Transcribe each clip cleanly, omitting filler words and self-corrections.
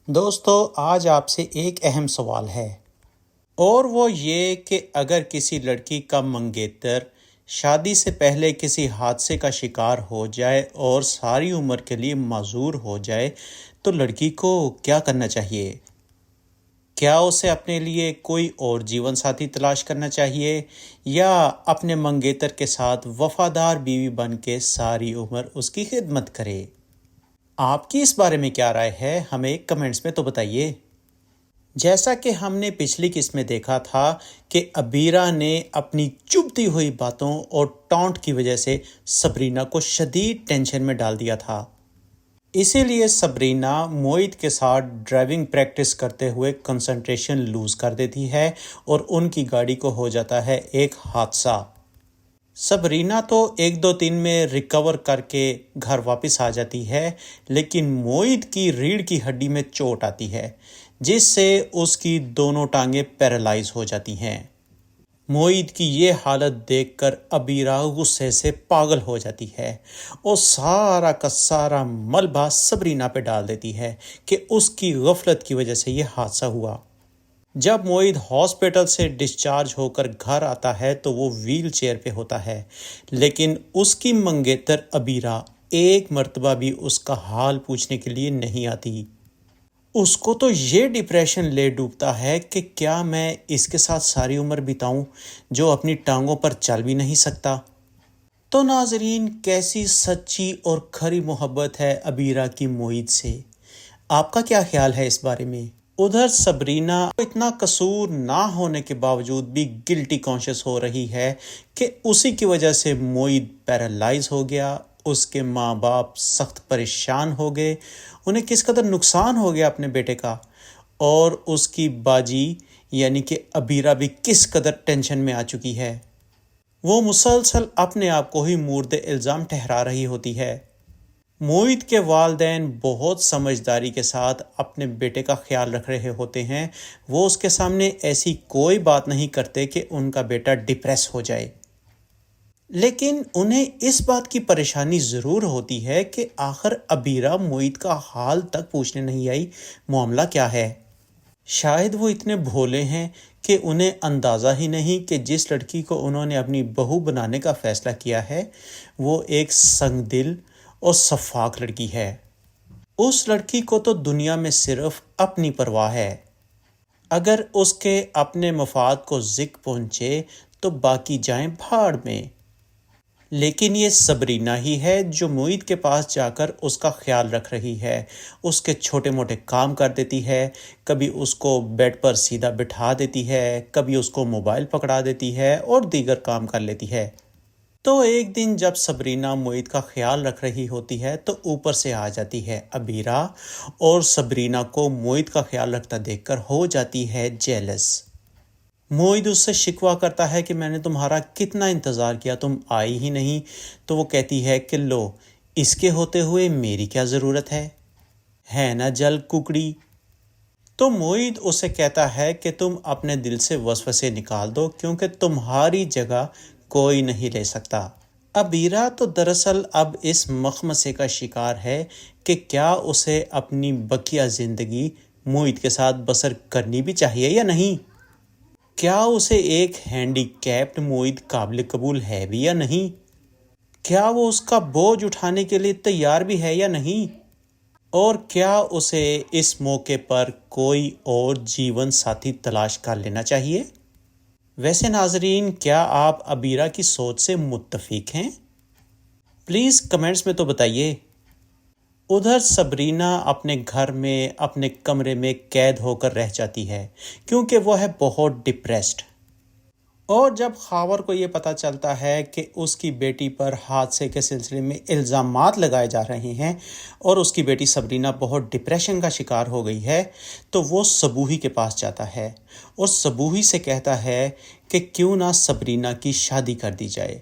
دوستو، آج آپ سے ایک اہم سوال ہے اور وہ یہ کہ اگر کسی لڑکی کا منگیتر شادی سے پہلے کسی حادثے کا شکار ہو جائے اور ساری عمر کے لیے معذور ہو جائے تو لڑکی کو کیا کرنا چاہیے؟ کیا اسے اپنے لیے کوئی اور جیون ساتھی تلاش کرنا چاہیے یا اپنے منگیتر کے ساتھ وفادار بیوی بن کے ساری عمر اس کی خدمت کرے؟ آپ کی اس بارے میں کیا رائے ہے؟ ہمیں کمنٹس میں تو بتائیے۔ جیسا کہ ہم نے پچھلی قسط میں دیکھا تھا کہ ابیرہ نے اپنی چبھتی ہوئی باتوں اور ٹانٹ کی وجہ سے سبرینا کو شدید ٹینشن میں ڈال دیا تھا۔ اسی لیے سبرینا موئد کے ساتھ ڈرائیونگ پریکٹس کرتے ہوئے کنسنٹریشن لوز کر دیتی ہے اور ان کی گاڑی کو ہو جاتا ہے ایک حادثہ۔ سبرینا تو ایک دو دن میں ریکور کر کے گھر واپس آ جاتی ہے، لیکن موئد کی ریڑھ کی ہڈی میں چوٹ آتی ہے جس سے اس کی دونوں ٹانگیں پیرالائز ہو جاتی ہیں۔ موئد کی یہ حالت دیکھ کر ابیرہ غصے سے پاگل ہو جاتی ہے اور سارا کا سارا ملبہ سبرینا پہ ڈال دیتی ہے کہ اس کی غفلت کی وجہ سے یہ حادثہ ہوا۔ جب موئد ہاسپٹل سے ڈسچارج ہو کر گھر آتا ہے تو وہ ویل چیئر پہ ہوتا ہے، لیکن اس کی منگیتر ابیرہ ایک مرتبہ بھی اس کا حال پوچھنے کے لیے نہیں آتی۔ اس کو تو یہ ڈپریشن لے ڈوبتا ہے کہ کیا میں اس کے ساتھ ساری عمر بتاؤں جو اپنی ٹانگوں پر چل بھی نہیں سکتا۔ تو ناظرین، کیسی سچی اور کھری محبت ہے ابیرہ کی موئد سے؟ آپ کا کیا خیال ہے اس بارے میں؟ ادھر سبرینا اتنا قصور نہ ہونے کے باوجود بھی گلٹی کانشیس ہو رہی ہے کہ اسی کی وجہ سے موئد پیرالائز ہو گیا، اس کے ماں باپ سخت پریشان ہو گئے، انہیں کس قدر نقصان ہو گیا اپنے بیٹے کا، اور اس کی باجی یعنی کہ ابیرہ بھی کس قدر ٹینشن میں آ چکی ہے۔ وہ مسلسل اپنے آپ کو ہی مورد الزام ٹھہرا رہی ہوتی ہے۔ موئد کے والدین بہت سمجھداری کے ساتھ اپنے بیٹے کا خیال رکھ رہے ہوتے ہیں، وہ اس کے سامنے ایسی کوئی بات نہیں کرتے کہ ان کا بیٹا ڈپریس ہو جائے، لیکن انہیں اس بات کی پریشانی ضرور ہوتی ہے کہ آخر ابیرہ موئد کا حال تک پوچھنے نہیں آئی، معاملہ کیا ہے؟ شاید وہ اتنے بھولے ہیں کہ انہیں اندازہ ہی نہیں کہ جس لڑکی کو انہوں نے اپنی بہو بنانے کا فیصلہ کیا ہے وہ ایک سنگ دل اور شفاق لڑکی ہے۔ اس لڑکی کو تو دنیا میں صرف اپنی پرواہ ہے، اگر اس کے اپنے مفاد کو زک پہنچے تو باقی جائیں بھاڑ میں۔ لیکن یہ سبرینا ہی ہے جو موئد کے پاس جا کر اس کا خیال رکھ رہی ہے، اس کے چھوٹے موٹے کام کر دیتی ہے، کبھی اس کو بیڈ پر سیدھا بٹھا دیتی ہے، کبھی اس کو موبائل پکڑا دیتی ہے اور دیگر کام کر لیتی ہے۔ تو ایک دن جب سبرینا موئد کا خیال رکھ رہی ہوتی ہے تو اوپر سے آ جاتی ہے ابیرہ اور سبرینا کو موئد کا خیال رکھتا دیکھ کر ہو جاتی ہے جیلس۔ موئد اس سے شکوہ کرتا ہے کہ میں نے تمہارا کتنا انتظار کیا، تم آئی ہی نہیں، تو وہ کہتی ہے کہ لو، اس کے ہوتے ہوئے میری کیا ضرورت ہے نا جل ککڑی۔ تو موئد اسے کہتا ہے کہ تم اپنے دل سے وسوسے نکال دو کیونکہ تمہاری جگہ کوئی نہیں لے سکتا۔ ابیرہ تو دراصل اب اس مخمصے کا شکار ہے کہ کیا اسے اپنی بقیہ زندگی موئد کے ساتھ بسر کرنی بھی چاہیے یا نہیں؟ کیا اسے ایک ہینڈی کیپڈ موئد قابل قبول ہے بھی یا نہیں؟ کیا وہ اس کا بوجھ اٹھانے کے لیے تیار بھی ہے یا نہیں؟ اور کیا اسے اس موقع پر کوئی اور جیون ساتھی تلاش کر لینا چاہیے؟ ویسے ناظرین، کیا آپ ابیرہ کی سوچ سے متفق ہیں؟ پلیز کمنٹس میں تو بتائیے۔ ادھر سبرینا اپنے گھر میں اپنے کمرے میں قید ہو کر رہ جاتی ہے کیونکہ وہ ہے بہت ڈپریسڈ، اور جب خاور کو یہ پتہ چلتا ہے کہ اس کی بیٹی پر حادثے کے سلسلے میں الزامات لگائے جا رہے ہیں اور اس کی بیٹی سبرینا بہت ڈپریشن کا شکار ہو گئی ہے، تو وہ سبوہی کے پاس جاتا ہے اور سبوہی سے کہتا ہے کہ کیوں نہ سبرینا کی شادی کر دی جائے۔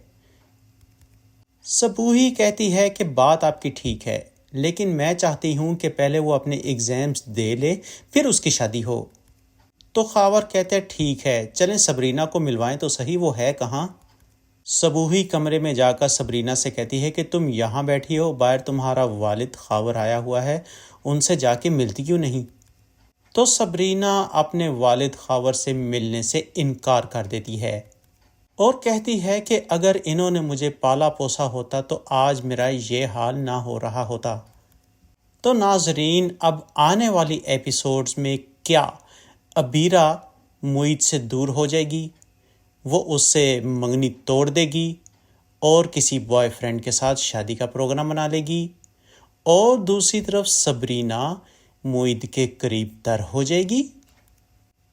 سبوہی کہتی ہے کہ بات آپ کی ٹھیک ہے، لیکن میں چاہتی ہوں کہ پہلے وہ اپنے ایگزامز دے لے پھر اس کی شادی ہو۔ تو خاور کہتے ہیں ٹھیک ہے، چلیں سبرینا کو ملوائیں تو صحیح، وہ ہے کہاں؟ سبوہی کمرے میں جا کر سبرینا سے کہتی ہے کہ تم یہاں بیٹھی ہو، باہر تمہارا والد خاور آیا ہوا ہے، ان سے جا کے ملتی کیوں نہیں؟ تو سبرینہ اپنے والد خاور سے ملنے سے انکار کر دیتی ہے اور کہتی ہے کہ اگر انہوں نے مجھے پالا پوسا ہوتا تو آج میرا یہ حال نہ ہو رہا ہوتا۔ تو ناظرین، اب آنے والی ایپیسوڈز میں کیا عبیرہ معید سے دور ہو جائے گی، وہ اس سے منگنی توڑ دے گی اور کسی بوائے فرینڈ کے ساتھ شادی کا پروگرام بنا لے گی، اور دوسری طرف سبرینہ معید کے قریب تر ہو جائے گی؟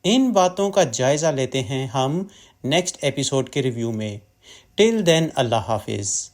ان باتوں کا جائزہ لیتے ہیں ہم نیکسٹ ایپیسوڈ کے ریویو میں۔ ٹل دین، اللہ حافظ۔